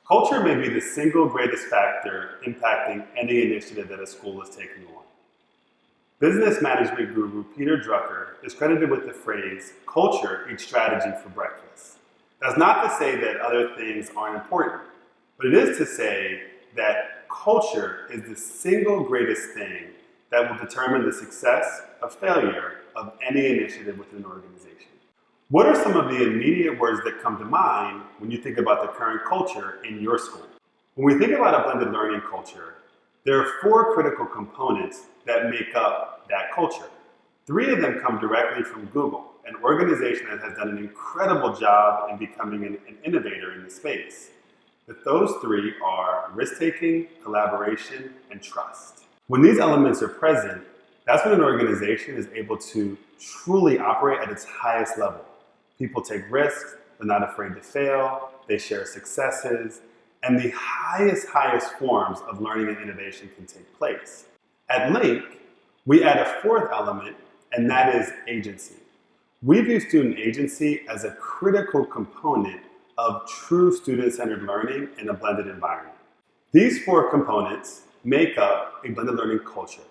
Culture may be the single greatest factor impacting any initiative that a school is taking on. Business management guru Peter Drucker is credited with the phrase, "Culture eats strategy for breakfast." That's not to say that other things aren't important, but it is to say that culture is the single greatest thing that will determine the success or failure of any initiative within an organization. What are some of the immediate words that come to mind when you think about the current culture in your school? When we think about a blended learning culture, there are 4 critical components that make up that culture. 3 of them come directly from Google, an organization that has done an incredible job in becoming an innovator in the space. But those 3 are risk-taking, collaboration, and trust. When these elements are present, that's when an organization is able to truly operate at its highest level. People take risks, they're not afraid to fail, they share successes, and the highest forms of learning and innovation can take place. At Link, we add a 4th element, and that is agency. We view student agency as a critical component of true student-centered learning in a blended environment. These 4 components make up a blended learning culture: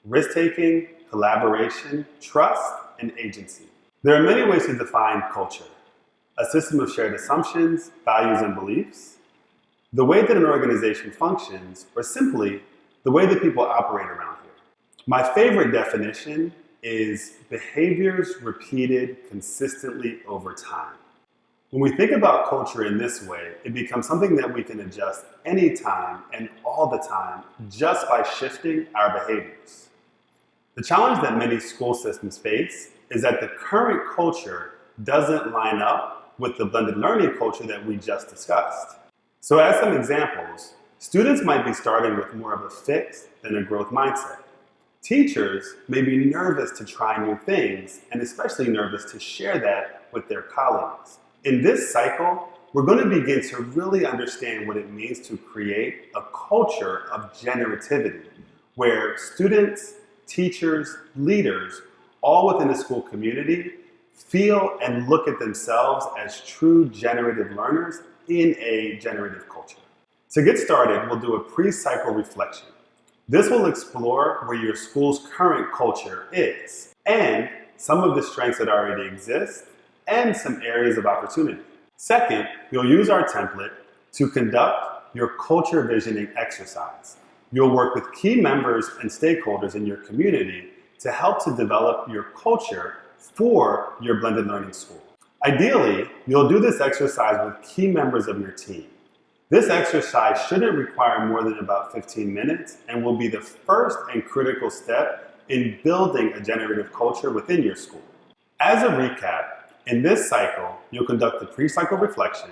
risk-taking, collaboration, trust, and agency. There are many ways to define culture: a system of shared assumptions, values, and beliefs, the way that an organization functions, or simply the way that people operate around here. My favorite definition is behaviors repeated consistently over time. When we think about culture in this way, it becomes something that we can adjust anytime and all the time just by shifting our behaviors. The challenge that many school systems face is that the current culture doesn't line up with the blended learning culture that we just discussed. So as some examples, students might be starting with more of a fixed than a growth mindset. Teachers may be nervous to try new things, and especially nervous to share that with their colleagues. In this cycle, we're going to begin to really understand what it means to create a culture of generativity, where students, teachers, leaders, all within the school community, feel and look at themselves as true generative learners in a generative culture. To get started, we'll do a pre-cycle reflection. This will explore where your school's current culture is, and some of the strengths that already exist, and some areas of opportunity. Second, you'll use our template to conduct your culture visioning exercise. You'll work with key members and stakeholders in your community to help to develop your culture for your blended learning school. Ideally, you'll do this exercise with key members of your team. This exercise shouldn't require more than about 15 minutes and will be the first and critical step in building a generative culture within your school. As a recap, in this cycle, you'll conduct the pre-cycle reflection,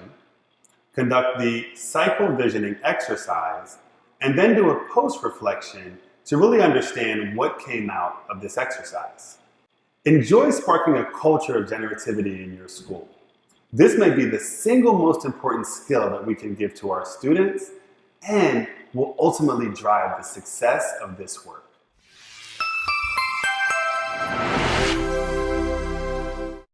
conduct the cycle visioning exercise, and then do a post-reflection to really understand what came out of this exercise. Enjoy sparking a culture of generativity in your school. This may be the single most important skill that we can give to our students and will ultimately drive the success of this work.